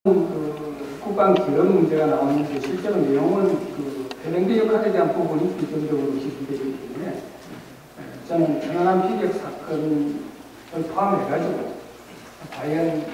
국방 기록 문제가 나오는데 실제로 내용은 해병대 역할에 대한 부분이 기본적으로 기술되기 때문에 저는 천안함 피격 사건을 포함해가지고 과연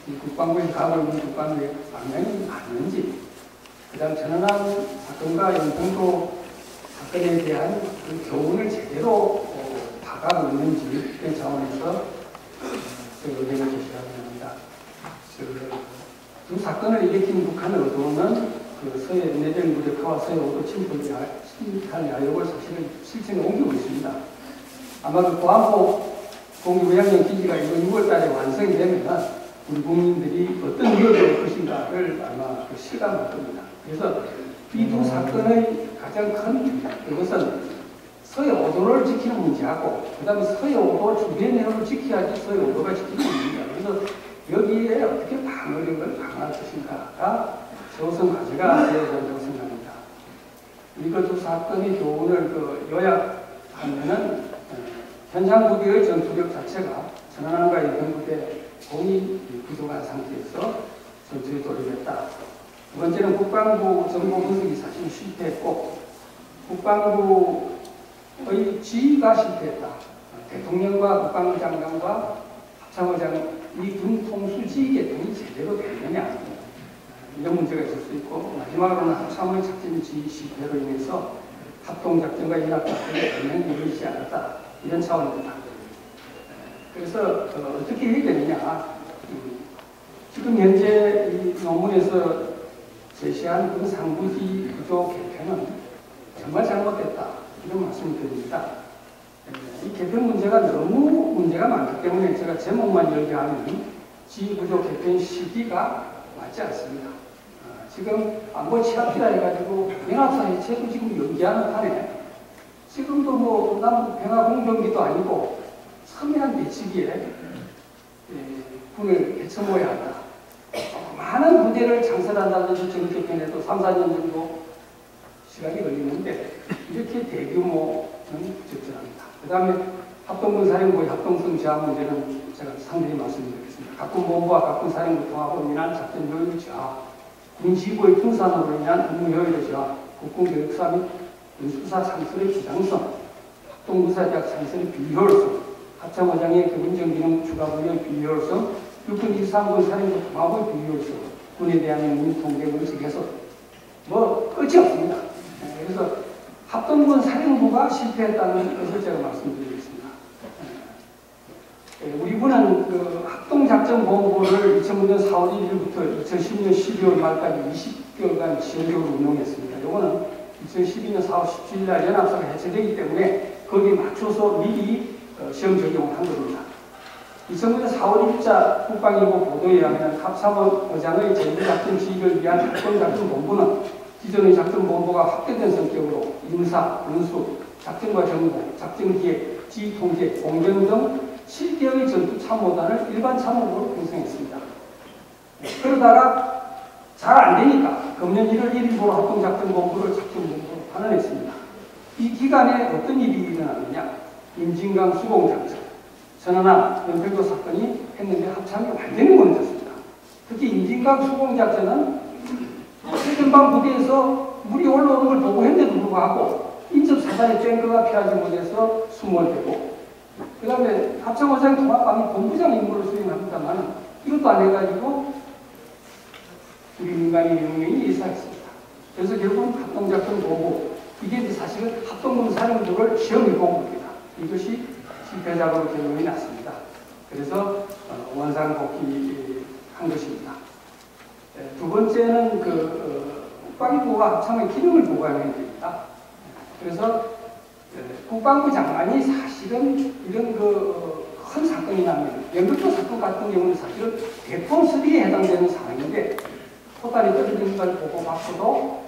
이 국방부에서 가고 있는 국방부의 방향이 맞는지, 그 다음 천안함 사건과 영등도 사건에 대한 그 교훈을 제대로 파악하고 있는지 그런 차원에서 의견을 제시하고 합니다. 두 사건을 일으킨 북한의 의도는 서해 내전 무력화와 서해 오도 침탈 야욕을 사실은 실천에 옮기고 있습니다. 아마 보안보 공유부양령 기지가 이번 6월달에 완성이 되면 우리 국민들이 어떤 위협이 올 것인가를 아마 실감할 겁니다. 그래서 이 두 사건의 가장 큰 그것은 서해 오도를 지키는 문제하고, 그 다음에 서해 오도 주변 내용을 지켜야지 서해 오도가 지키는 문제입니다. 그래서 여기에 어떻게 방어력을 강화할 것인가가 최우선 과제가 되어야 된다고 생각합니다. 이거 두 사건의 교훈을 요약하면은 현장 부대의 전투력 자체가 천안함과 영등부대 공이 부족한 상태에서 전투에 돌입했다. 두 번째는 국방부 정보 분석이 사실 실패했고, 국방부의 지휘가 실패했다. 대통령과 국방부 장관과 합참의장 이 군 통수 지휘 계통이 제대로 되느냐, 이런 문제가 있을 수 있고, 마지막으로는 합참의 작전 지휘 실패로 인해서 합동작전과 연합작전을 전혀 이루어지지 않았다, 이런 차원입니다. 그래서 어떻게 해야 되느냐, 지금 현재 이 논문에서 제시한 그 상부지 구조 개편은 정말 잘못됐다, 이런 말씀을 드립니다. 이 개편 문제가 너무 문제가 많기 때문에 제가 제목만 얘기하면 지휘구조 개편 시기가 맞지 않습니다. 지금 안보 취합이라 해가지고 연합사 해체도 지금 연기하는 판에 지금도 뭐 남북 평화 공정기도 아니고 첨예한 대치기에 군을 개쳐모아야 한다. 많은 부대를 창설한다든지 정기 개편에도 3, 4년 정도 시간이 걸리는데 이렇게 대규모는 적절합니다. 그 다음에 합동군사령부의 합동성 저하 문제는 제가 상세히 말씀드리겠습니다. 각군본부와 각군사령부 통합으로 인한 작전 효율 저하, 군지구의 분산으로 인한 업무 효율 저하, 국군교육사 및 군수사 창설의 부당성, 합동군사대학 창설의 비효율성, 합참의장의 기본적 기능 추가 분야의 비효율성, 육군 23군 사령부 통합의 비효율성, 군에 대한 영민 통제 원칙 해소, 뭐 끝이 없습니다. 그래서 합동군 사령부가 실패했다는 것을 제가 말씀드리겠습니다. 우리 군은 합동작전본부를 2009년 4월 1일부터 2010년 12월 말까지 20개월간 지연적으로 운영했습니다. 이거는 2012년 4월 17일 날 연합사가 해체되기 때문에 거기에 맞춰서 미리 시험 적용을 한 겁니다. 2009년 4월 1자 국방일보 보도에 의하면 합참의장의 전투작전 지휘를 위한 합동작전본부는 기존의 작전본부가 확대된 성격으로 인사, 군수, 작전과 정보, 작전기획, 지휘통제, 공정 등 7개의 전투 참모단을 일반 참모부로 편성했습니다. 그러다가 잘 안되니까 금년 1월 1일부로 합동작전본부를 작전본부로 환원했습니다. 이 기간에 어떤 일이 일어났느냐, 임진강 수공작전, 천안함, 영등도 사건이 했는데 합참이 완전히 무너졌습니다. 특히 임진강 수공작전은 최전방 부대에서 물이 올라오는 걸 보고 했는데도 불구하고 인접 사단의 탱크가 피하지 못해서 수몰되고, 그 다음에 합참의장 통합방위 본부장 임무를 수행합니다만 이것도 안 해가지고 우리 민간인 명령이 예사했습니다. 그래서 결국은 합동작전 보고, 이게 사실은 합동군 사령부를 시험해 본 겁니다. 이것이 실패작으로 결론이 났습니다. 그래서 원상복귀한 것입니다. 두 번째는 국방부가 합참의 기능을 보강해야 됩니다. 그래서 국방부 장관이 사실은 이런 큰 사건이 나면, 영등도 사건 같은 경우는 사실은 대포 3에 해당되는 사항인데 포탄이 떨어지는 걸 보고 받고도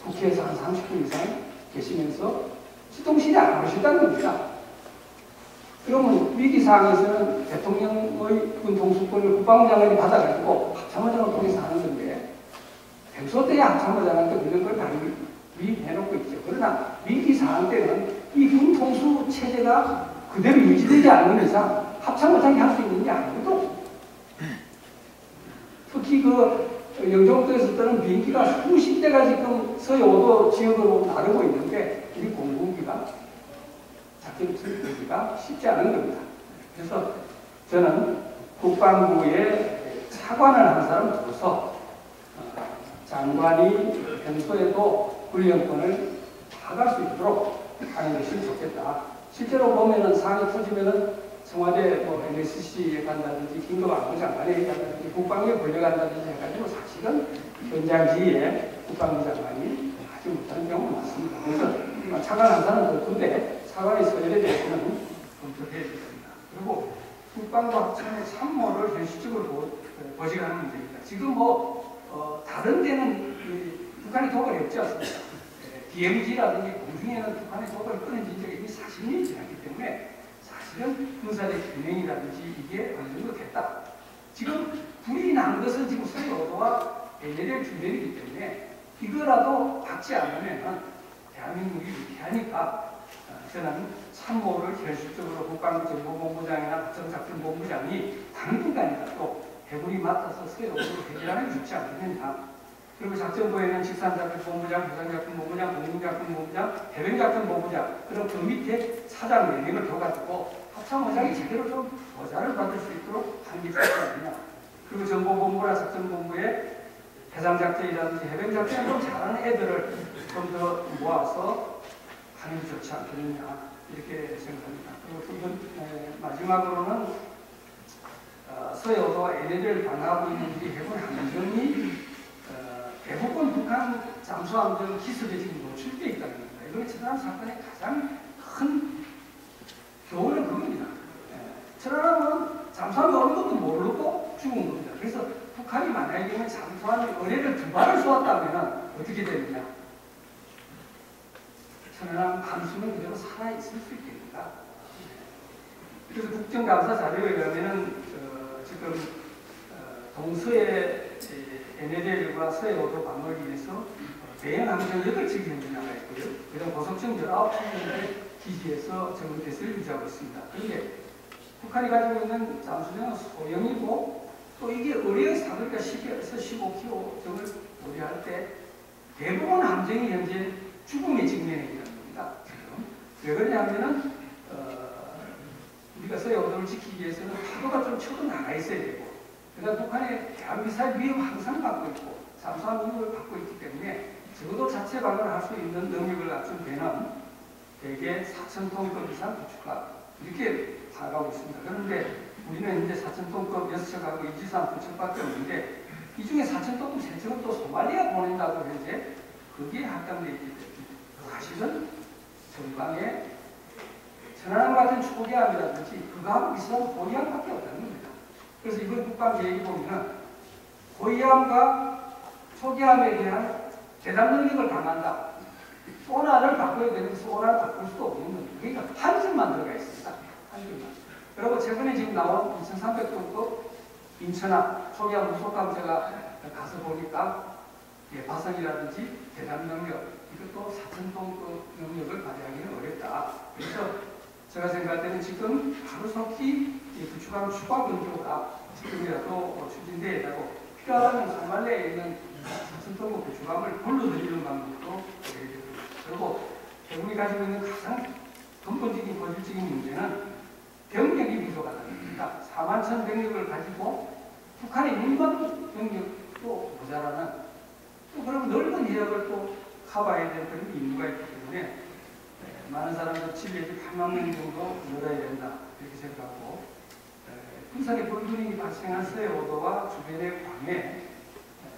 국회에서 한 30분 이상 계시면서 시동실에 안 오셨다는 겁니다. 그러면 위기사항에서는 대통령의 군 통수권을 국방부 장관이 받아가지고 합참의장을 통해서 하는 건데, 평소 때야 합참의장한테 그런 걸 발휘해놓고 있죠. 그러나 위기사항 때는 이 군 통수 체제가 그대로 유지되지 않는 이상 합참의장이 할 수 있는 게 아무것도 없습니다. 특히 영종도에서 뜨는 비행기가 수십 대가 지금 서해 5도 지역으로 나르고 있는데 이 공군기가 작전 투입하기가 쉽지 않은 겁니다. 그래서 저는 국방부에 차관을 한 사람 둬서 장관이 평소에도 훈련권을 다할 수 있도록 하는 것이 좋겠다. 실제로 보면은 상황이 터지면은 청와대 NSC에 간다든지 긴급안보 장관에 간다든지 국방부에 불려간다든지 해가지고 사실은 현장 지휘에 국방부 장관이 하지 못하는 경우가 많습니다. 그래서 차관 한 사람 두 대, 차관의 서열에 대해서는 검토해야 됩니다. 그리고 국방부 합참의 참모를 현실적으로 보직하는 문제입니다. 지금 다른 데는 북한이 도발이 없지 않습니까? DMZ라든지 공중에는 북한의 도발을 끊어진 적이 이미 40년이 지났기 때문에 사실은 군사적 균형이라든지 이게 어느 정도 됐다. 지금 불이 난 것은 지금 서해 5도와 NLL 주변이기 때문에 이거라도 받지 않으면 대한민국이 위태하니까 저는 참모를 현실적으로 국방정보본부장이나 정작전본부장이 당분간이라도 해군이 맡아서 서해 5도를 해결하는 게 좋지 않겠느냐. 그리고 작전부에는 직산작전본부장, 부산작전본부장, 공군작전본부장, 해병작전본부장 그럼 그 밑에 사장 4명을 둬가지고 합참의장이 제대로 좀 보좌를 받을 수 있도록 하는 게 좋지 않느냐. 그리고 정보본부나 작전본부에 해상작전이라든지 해병작전을 좀 잘하는 애들을 좀 더 모아서 하는 게 좋지 않겠느냐 이렇게 생각합니다. 그리고 마지막으로는 서해 5도와 NLL을 방어하고 있는 우리 해군 함정이 대부분 북한 잠수함들 기습에 지금 노출되어 있다는 겁니다. 이번에 천안함 사건의 가장 큰 교훈은 그겁니다. 천안함은 잠수함이 어느 것도 모르고 죽은 겁니다. 그래서 북한이 만약에 잠수함이 어뢰를 2발을 쏘았다면 어떻게 됩니까? 천안함 함수는 그대로 살아있을 수 있겠는가? 그래서 국정감사 자료에 의하면 지금 동서해 NLL과 서해 5도 방어를 위해서 대형 함정 8척이 현재 나가 있고요. 그다음 고속정 19척의 기지에서 정훈태세를 유지하고 있습니다. 그런데 북한이 가지고 있는 잠수정은 소형이고 또 이게 어뢰의 사거리가 10에서 15km 정을 우려할 때 대부분 함정이 현재 죽음에 직면해 있는 겁니다. 지금. 왜 그러냐면은 우리가 서해 5도를 지키기 위해서는 파도가 좀 쳐도 나가 있어야 되고 그다음 북한의 대한미사일 위협 항상 받고 있고 잠수함 위협을 받고 있기 때문에 적어도 자체 방어를 할 수 있는 능력을 갖춘 배는 대개 4,000톤급 이상 구축가 이렇게 나가고 있습니다. 그런데 우리는 이제 4,000톤급 6척하고 이지산 2척밖에 없는데 이 중에 4,000톤급 3척은 또 소말리아 보낸다고 현재 그게 합당되어 있기 때문에 사실은 전방에 천안함 같은 초기함이라든지 그거하고 비슷한 고위함밖에 없다는 겁니다. 그래서 이번 국방계획이 보면은 고위함과 초기함에 대한 대담 능력을 강한다. 소나를 바꿔야 되는데 소나를 바꿀 수도 없는 겁니다. 그러니까 한 줄만 들어가 있습니다. 한 줄만. 그리고 최근에 지금 나온 2,300톤급 인천함 초기함 무속함 제가 가서 보니까 바선이라든지 대담 능력 이것도 4,000톤급 능력을 발휘하기는 어렵다. 그래서 제가 생각할 때는 지금 하루속히 구축함 추가 건조가 지금이라도 추진돼야 되고 필요하다면 소말리아에 있는 4,000톤급 구축함을 불러들이는 방법도 그리고 대국이 가지고 있는 가장 근본적인 본질적인 문제는 병력이 부족하다는 겁니다. 41,100명을 가지고 북한의 1만 병력도 모자라는 또 그럼 넓은 지역을 또 커버해야 될 그런 임무가 있기 때문에 많은 사람들 7에서 8만 명 정도 늘어야 된다 이렇게 생각하고 군사력 불균형이 발생한 서해 5도와 주변의 광해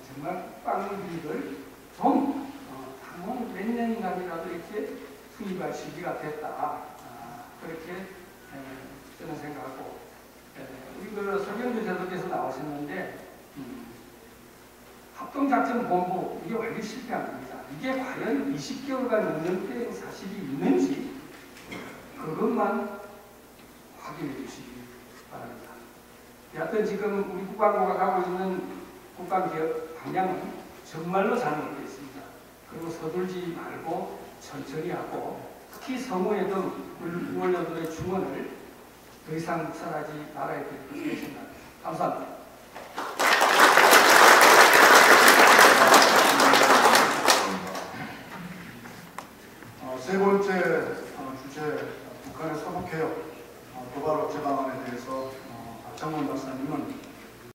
정말 국방비를 좀 당원 몇 년간이라도 이렇게 투입할 시기가 됐다 그렇게 저는 생각하고 우리 그 설경주 대표께서 나오셨는데 합동작전본부 이게 완전히 실패한 겁니다. 이게 과연 20개월간 넘는 사실이 있는지 그것만 확인해 주시기 바랍니다. 여하튼 지금 우리 국방부가 가고 있는 국방개혁 방향은 정말로 잘못되어 있습니다. 그리고 서둘지 말고 천천히 하고 특히 성우의 등 원료들의 중원을 더 이상 묵살하지 말아야 될 것으로 생각합니다. 감사합니다. 주제 북한의 서북개혁 도발 억제 방안에 대해서 박장원 박사님은